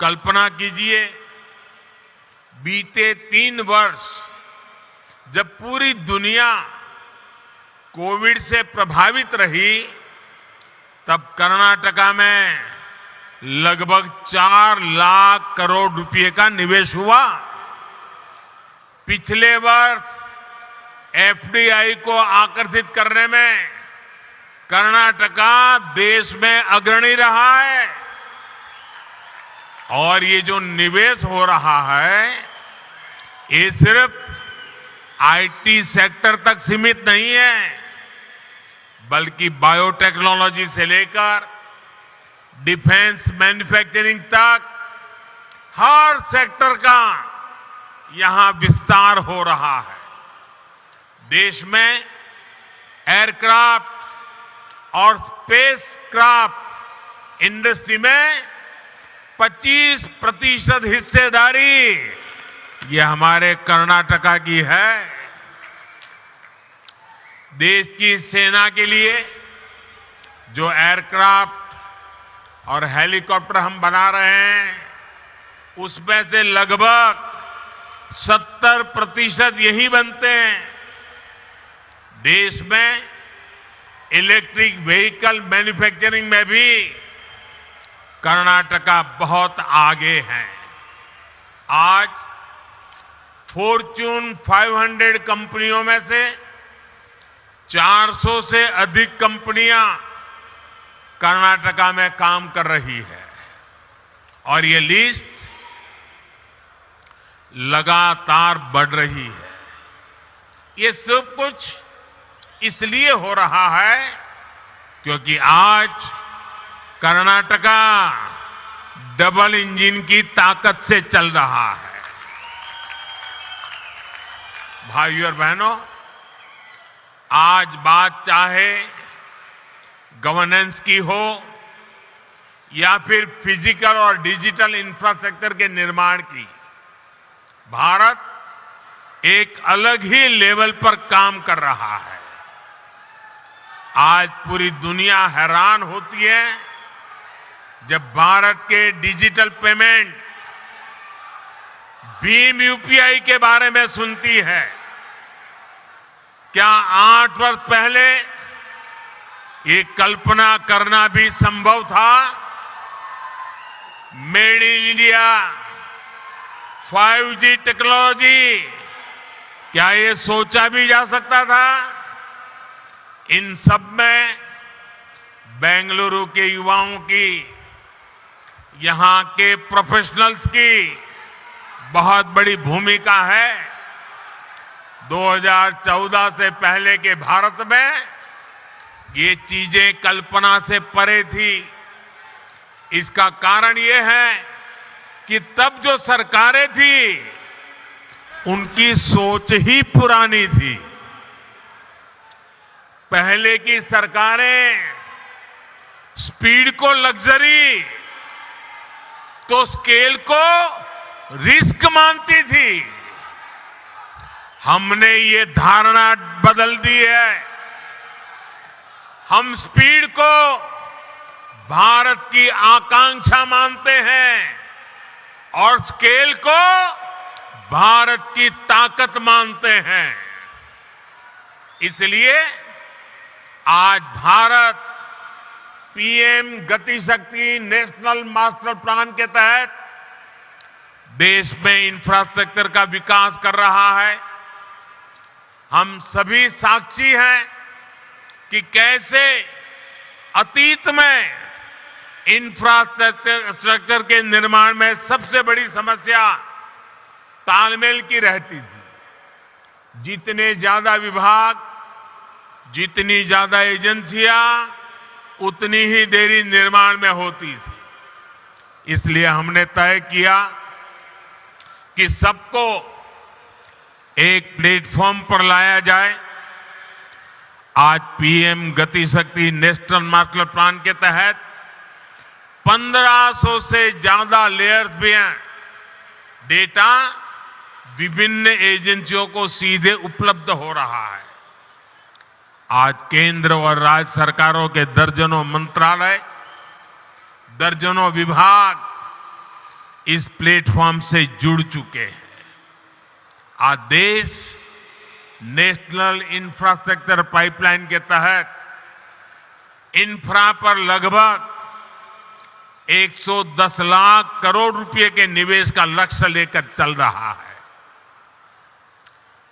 कल्पना कीजिए, बीते 3 वर्ष जब पूरी दुनिया कोविड से प्रभावित रही, तब कर्नाटका में लगभग 4 लाख करोड़ रुपए का निवेश हुआ। पिछले वर्ष एफडीआई को आकर्षित करने में कर्नाटका देश में अग्रणी रहा है। और ये जो निवेश हो रहा है, ये सिर्फ आईटी सेक्टर तक सीमित नहीं है, बल्कि बायोटेक्नोलॉजी से लेकर डिफेंस मैन्युफैक्चरिंग तक हर सेक्टर का यहां विस्तार हो रहा है। देश में एयरक्राफ्ट और स्पेसक्राफ्ट इंडस्ट्री में 25% हिस्सेदारी ये हमारे कर्नाटका की है। देश की सेना के लिए जो एयरक्राफ्ट और हेलीकॉप्टर हम बना रहे हैं, उसमें से लगभग 70% यही बनते हैं। देश में इलेक्ट्रिक व्हीकल मैन्युफैक्चरिंग में भी कर्नाटका बहुत आगे है। आज फॉर्च्यून 500 कंपनियों में से 400 से अधिक कंपनियां कर्नाटका में काम कर रही है, और ये लिस्ट लगातार बढ़ रही है। ये सब कुछ इसलिए हो रहा है क्योंकि आज कर्नाटका डबल इंजन की ताकत से चल रहा है। भाइयों और बहनों, आज बात चाहे गवर्नेंस की हो या फिर फिजिकल और डिजिटल इंफ्रास्ट्रक्चर के निर्माण की, भारत एक अलग ही लेवल पर काम कर रहा है। आज पूरी दुनिया हैरान होती है जब भारत के डिजिटल पेमेंट भीम यूपीआई के बारे में सुनती है। क्या 8 वर्ष पहले ये कल्पना करना भी संभव था? Made in India, 5G technology, क्या ये सोचा भी जा सकता था? इन सब में बेंगलुरु के युवाओं की, यहां के प्रोफेशनल्स की बहुत बड़ी भूमिका है। 2014 से पहले के भारत में ये चीजें कल्पना से परे थी। इसका कारण ये है कि तब जो सरकारें थी, उनकी सोच ही पुरानी थी। पहले की सरकारें स्पीड को लग्जरी तो स्केल को रिस्क मानती थी। हमने ये धारणा बदल दी है। हम स्पीड को भारत की आकांक्षा मानते हैं और स्केल को भारत की ताकत मानते हैं। इसलिए आज भारत पीएम गति शक्ति नेशनल मास्टर प्लान के तहत देश में इंफ्रास्ट्रक्चर का विकास कर रहा है। हम सभी साक्षी हैं कि कैसे अतीत में इंफ्रास्ट्रक्चर के निर्माण में सबसे बड़ी समस्या तालमेल की रहती थी। जितने ज्यादा विभाग, जितनी ज्यादा एजेंसियां, उतनी ही देरी निर्माण में होती थी। इसलिए हमने तय किया कि सबको एक प्लेटफॉर्म पर लाया जाए। आज पीएम गति शक्ति नेशनल मास्टर प्लान के तहत 1500 से ज्यादा लेयर्स भी हैं। डेटा विभिन्न एजेंसियों को सीधे उपलब्ध हो रहा है। आज केंद्र और राज्य सरकारों के दर्जनों मंत्रालय, दर्जनों विभाग इस प्लेटफॉर्म से जुड़ चुके हैं। आज देश नेशनल इंफ्रास्ट्रक्चर पाइपलाइन के तहत इंफ्रा पर लगभग 110 लाख करोड़ रुपए के निवेश का लक्ष्य लेकर चल रहा है।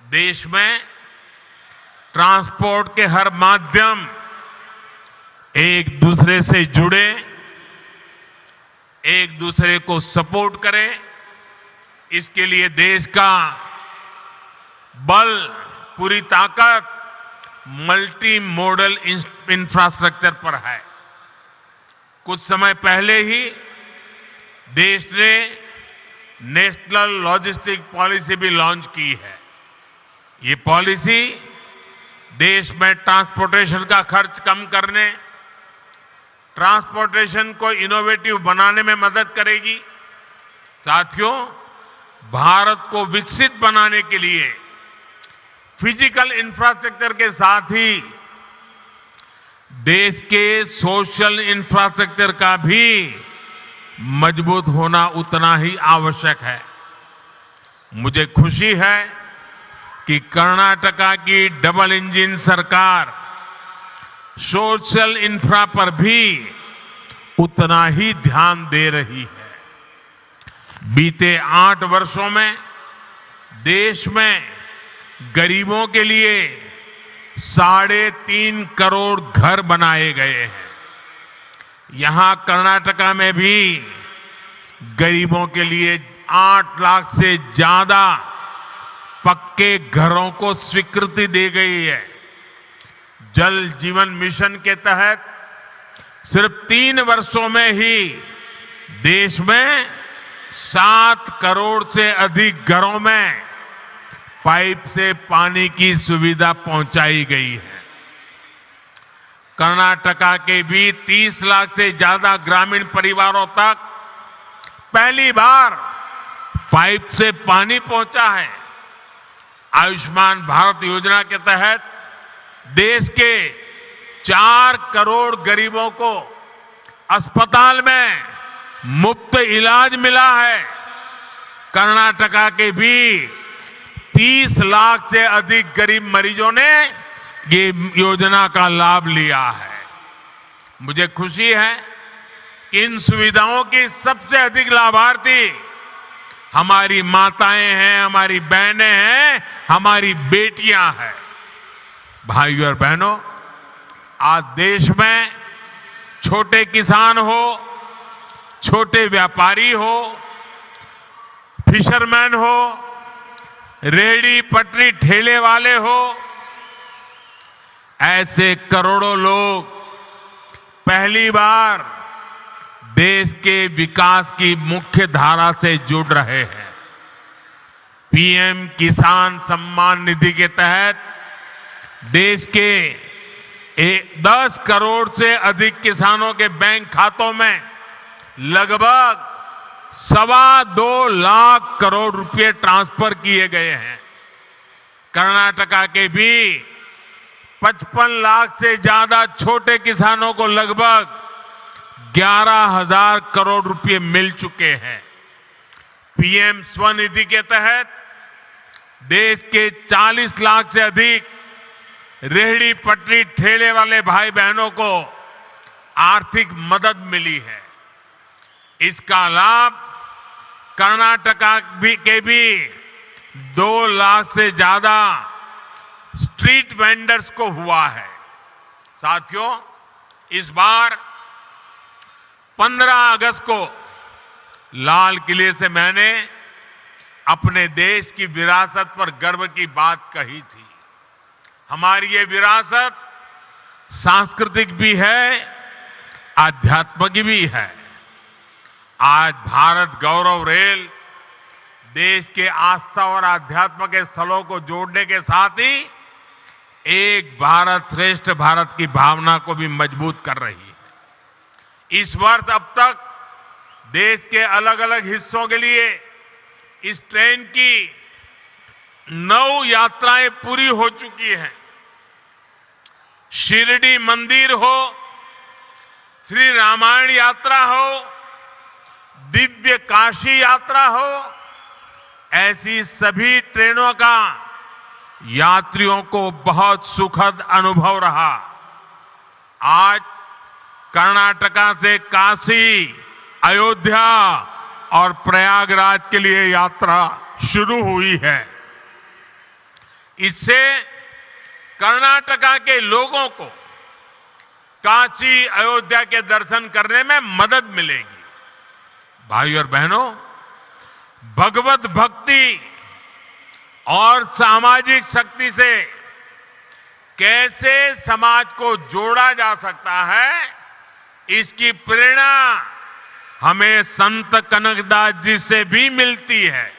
देश में ट्रांसपोर्ट के हर माध्यम एक दूसरे से जुड़े, एक दूसरे को सपोर्ट करें, इसके लिए देश का बल, पूरी ताकत मल्टी मॉडल इंफ्रास्ट्रक्चर पर है। कुछ समय पहले ही देश ने नेशनल लॉजिस्टिक पॉलिसी भी लॉन्च की है। ये पॉलिसी देश में ट्रांसपोर्टेशन का खर्च कम करने, ट्रांसपोर्टेशन को इनोवेटिव बनाने में मदद करेगी। साथियों, भारत को विकसित बनाने के लिए फिजिकल इंफ्रास्ट्रक्चर के साथ ही देश के सोशल इंफ्रास्ट्रक्चर का भी मजबूत होना उतना ही आवश्यक है। मुझे खुशी है कि कर्नाटका की डबल इंजन सरकार सोशल इंफ्रा पर भी उतना ही ध्यान दे रही है। बीते 8 वर्षों में देश में गरीबों के लिए 3.5 करोड़ घर बनाए गए हैं। यहां कर्नाटका में भी गरीबों के लिए 8 लाख से ज्यादा पक्के घरों को स्वीकृति दी गई है। जल जीवन मिशन के तहत सिर्फ 3 वर्षों में ही देश में 7 करोड़ से अधिक घरों में पाइप से पानी की सुविधा पहुंचाई गई है। कर्नाटका के भी 30 लाख से ज्यादा ग्रामीण परिवारों तक पहली बार पाइप से पानी पहुंचा है। आयुष्मान भारत योजना के तहत देश के 4 करोड़ गरीबों को अस्पताल में मुफ्त इलाज मिला है। कर्नाटका के भी 30 लाख से अधिक गरीब मरीजों ने ये योजना का लाभ लिया है। मुझे खुशी है कि इन सुविधाओं की सबसे अधिक लाभार्थी हमारी माताएं हैं, हमारी बहनें हैं, हमारी बेटियां हैं। भाइयों और बहनों, आज देश में छोटे किसान हो, छोटे व्यापारी हो, फिशरमैन हो, रेहड़ी पटरी ठेले वाले हो, ऐसे करोड़ों लोग पहली बार देश के विकास की मुख्य धारा से जुड़ रहे हैं। पीएम किसान सम्मान निधि के तहत देश के 10 करोड़ से अधिक किसानों के बैंक खातों में लगभग 2.25 लाख करोड़ रुपए ट्रांसफर किए गए हैं। कर्नाटका के भी 55 लाख से ज्यादा छोटे किसानों को लगभग 11,000 करोड़ रुपए मिल चुके हैं। पीएम स्वनिधि के तहत देश के 40 लाख से अधिक रेहड़ी पटरी ठेले वाले भाई बहनों को आर्थिक मदद मिली है। इसका लाभ कर्नाटका के भी 2 लाख से ज्यादा स्ट्रीट वेंडर्स को हुआ है। साथियों, इस बार 15 अगस्त को लाल किले से मैंने अपने देश की विरासत पर गर्व की बात कही थी। हमारी ये विरासत सांस्कृतिक भी है, आध्यात्मिक भी है। आज भारत गौरव रेल देश के आस्था और आध्यात्म के स्थलों को जोड़ने के साथ ही एक भारत श्रेष्ठ भारत की भावना को भी मजबूत कर रही है। इस वर्ष अब तक देश के अलग अलग हिस्सों के लिए इस ट्रेन की 9 यात्राएं पूरी हो चुकी हैं। शिरडी मंदिर हो, श्री रामायण यात्रा हो, दिव्य काशी यात्रा हो, ऐसी सभी ट्रेनों का यात्रियों को बहुत सुखद अनुभव रहा। आज कर्नाटका से काशी, अयोध्या और प्रयागराज के लिए यात्रा शुरू हुई है। इससे कर्नाटका के लोगों को काशी, अयोध्या के दर्शन करने में मदद मिलेगी। भाइयों और बहनों, भगवत भक्ति और सामाजिक शक्ति से कैसे समाज को जोड़ा जा सकता है, इसकी प्रेरणा हमें संत कनकदास जी से भी मिलती है।